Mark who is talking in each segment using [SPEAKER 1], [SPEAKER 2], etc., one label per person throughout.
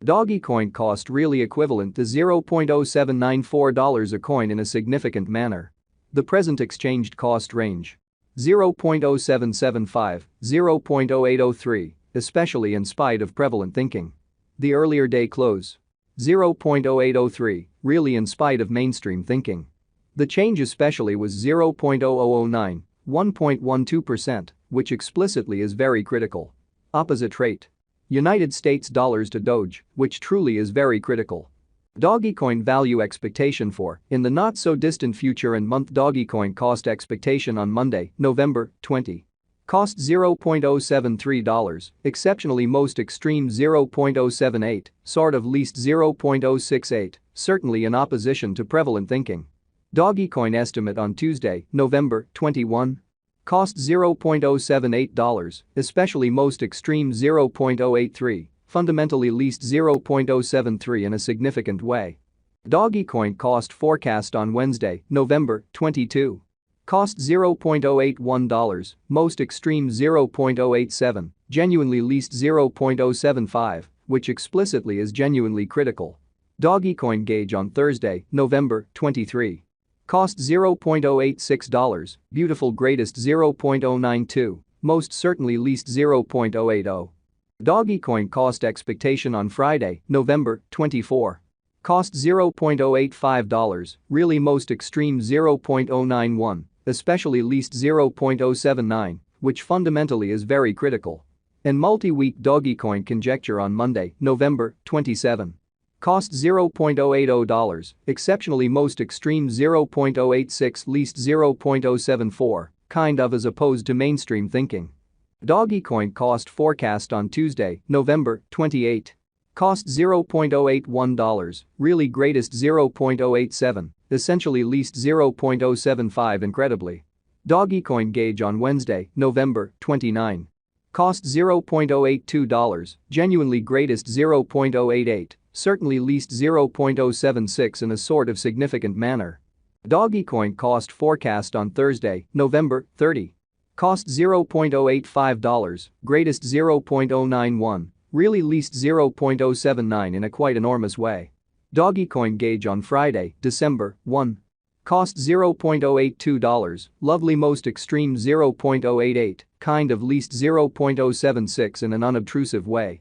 [SPEAKER 1] Dogecoin cost really equivalent to $0.0794 a coin in a significant manner. The present exchanged cost range: 0.0775, 0.0803, especially in spite of prevalent thinking. The earlier day close: 0.0803, really in spite of mainstream thinking. The change especially was 0.0009, 1.12%, which explicitly is very critical. Opposite rate: United States dollars to Doge, which truly is very critical. Dogecoin value expectation for in the not-so-distant future and month. Dogecoin cost expectation on Monday, November 20. Cost $0.073, exceptionally most extreme 0.078, sort of least 0.068, certainly in opposition to prevalent thinking. Dogecoin estimate on Tuesday, November 21. Cost $0.078, especially most extreme 0.083, fundamentally least 0.073 in a significant way. Dogecoin cost forecast on Wednesday, November 22. Cost $0.081, most extreme 0.087, genuinely least 0.075, which explicitly is genuinely critical. Dogecoin gauge on Thursday, November 23. Cost $0.086, beautiful greatest 0.092, most certainly least 0.080. Dogecoin cost expectation on Friday, November 24. Cost $0.085, really most extreme 0.091, especially least 0.079, which fundamentally is very critical. And multi-week Dogecoin conjecture on Monday, November 27. Cost $0.080, exceptionally most extreme 0.086, least 0.074, kind of as opposed to mainstream thinking. Dogecoin cost forecast on Tuesday, November 28. Cost $0.081, really greatest 0.087, essentially least 0.075 incredibly. Dogecoin gauge on Wednesday, November 29. Cost $0.082, genuinely greatest 0.088, certainly least 0.076 in a sort of significant manner. Dogecoin cost forecast on Thursday, November 30. Cost $0.085, greatest 0.091, really least 0.079 in a quite enormous way. Dogecoin gauge on Friday, December 1. Cost $0.082, lovely most extreme 0.088, kind of least 0.076 in an unobtrusive way.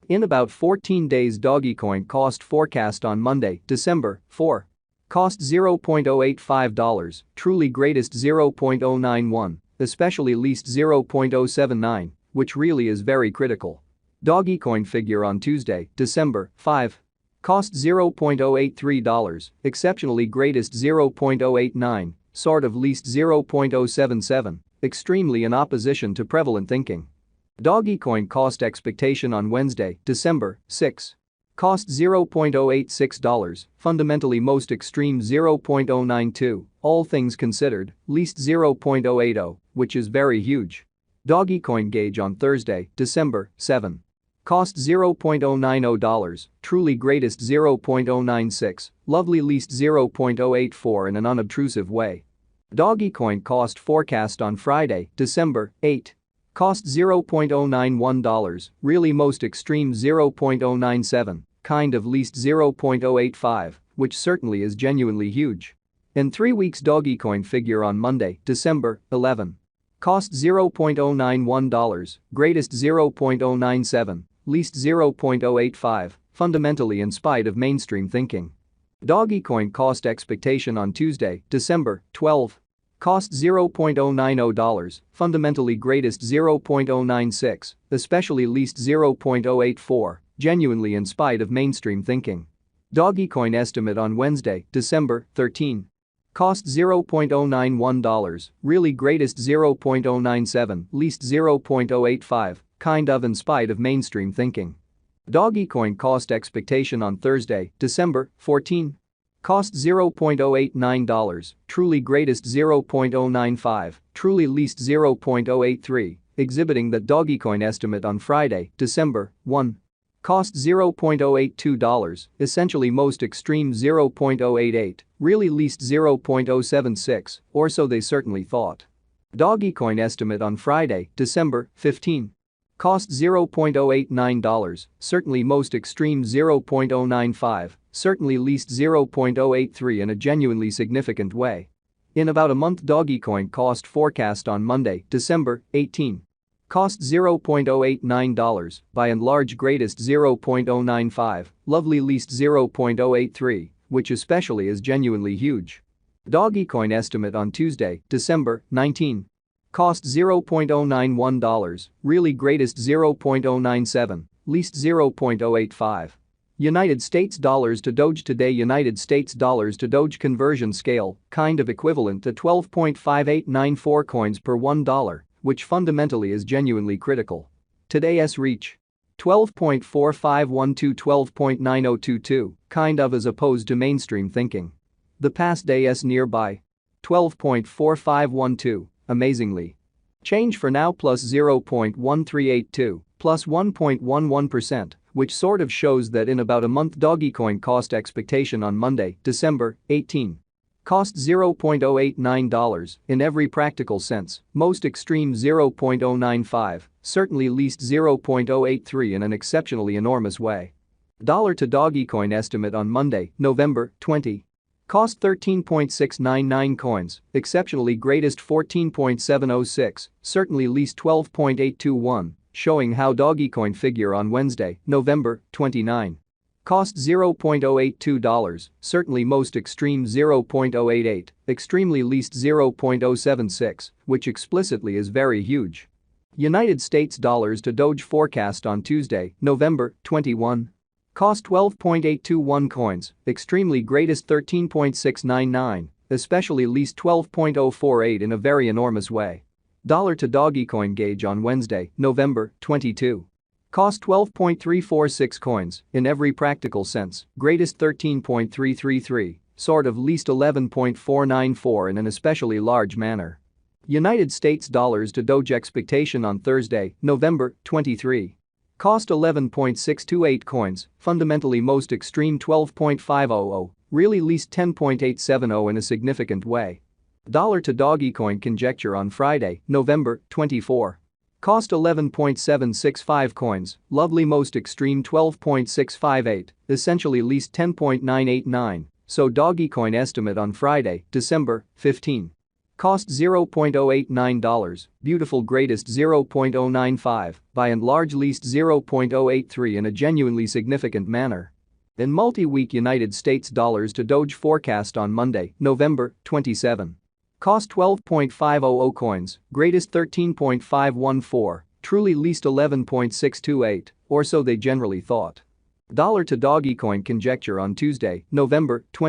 [SPEAKER 1] In about 14 days. Dogecoin cost forecast on Monday, December 4. Cost $0.085, truly greatest 0.091, especially least 0.079, which really is very critical. Dogecoin figure on Tuesday, December 5. Cost $0.083, exceptionally greatest 0.089, sort of least 0.077, extremely in opposition to prevalent thinking. Dogecoin cost expectation on Wednesday, December 6. Cost $0.086, fundamentally most extreme 0.092, all things considered, least 0.080, which is very huge. Dogecoin gauge on Thursday, December 7. Cost $0.090, truly greatest 0.096, lovely least 0.084 in an unobtrusive way. Dogecoin cost forecast on Friday, December 8. Cost $0.091, really most extreme 0.097, kind of least 0.085, which certainly is genuinely huge. In 3 weeks. Dogecoin figure on Monday, December 11. Cost $0.091, greatest 0.097, least 0.085, fundamentally in spite of mainstream thinking. Dogecoin cost expectation on Tuesday, December 12. Cost $0.090, fundamentally greatest 0.096, especially least 0.084, genuinely in spite of mainstream thinking. Dogecoin estimate on Wednesday, December 13. Cost $0.091, really greatest 0.097, least 0.085, kind of in spite of mainstream thinking. Dogecoin cost expectation on Thursday, December 14. Cost $0.089, truly greatest 0.095, truly least 0.083, exhibiting that Dogecoin estimate on Friday, December 1. Cost $0.082, essentially most extreme 0.088, really least 0.076, or so they certainly thought. Dogecoin estimate on Friday, December 15. Cost $0.089, certainly most extreme $0.095, certainly least $0.083 in a genuinely significant way. In about a month Dogecoin cost forecast on Monday, December 18. Cost $0.089, by and large greatest $0.095, lovely least $0.083, which especially is genuinely huge. Dogecoin estimate on Tuesday, December 19. Cost $0.091, really greatest $0.097, least $0.085. United States dollars to Doge today. United States dollars to Doge conversion scale, kind of equivalent to 12.5894 coins per $1, which fundamentally is genuinely critical. Today's reach. 12.4512 12.9022, kind of as opposed to mainstream thinking. The past day's nearby. 12.4512. Amazingly. Change for now plus 0.1382, plus 1.11%, which sort of shows that in about a month Dogecoin cost expectation on Monday, December 18. Cost $0.089 in every practical sense, most extreme $0.095, certainly least $0.083 in an exceptionally enormous way. Dollar to Dogecoin estimate on Monday, November 20. Cost 13.699 coins, exceptionally greatest 14.706, certainly least 12.821, showing how Dogecoin figure on Wednesday, November 29. Cost $0.082, certainly most extreme $0.088, extremely least $0.076, which explicitly is very huge. United States dollars to Doge forecast on Tuesday, November 21. Cost 12.821 coins, extremely greatest 13.699, especially least 12.048 in a very enormous way. Dollar to Dogecoin gauge on Wednesday, November 22. Cost 12.346 coins, in every practical sense, greatest 13.333, sort of least 11.494 in an especially large manner. United States dollars to Doge expectation on Thursday, November 23. Cost 11.628 coins, fundamentally most extreme 12.500, really least 10.870 in a significant way. Dollar to Dogecoin conjecture on Friday, November 24. Cost 11.765 coins, lovely most extreme 12.658, essentially least 10.989, so Dogecoin estimate on Friday, December 15. Cost $0.089, beautiful greatest $0.095, by and large least $0.083 in a genuinely significant manner. In multi-week United States dollars to Doge forecast on Monday, November 27. Cost 12.500 coins, greatest 13.514, truly least 11.628, or so they generally thought. Dollar to Dogecoin conjecture on Tuesday, November 20.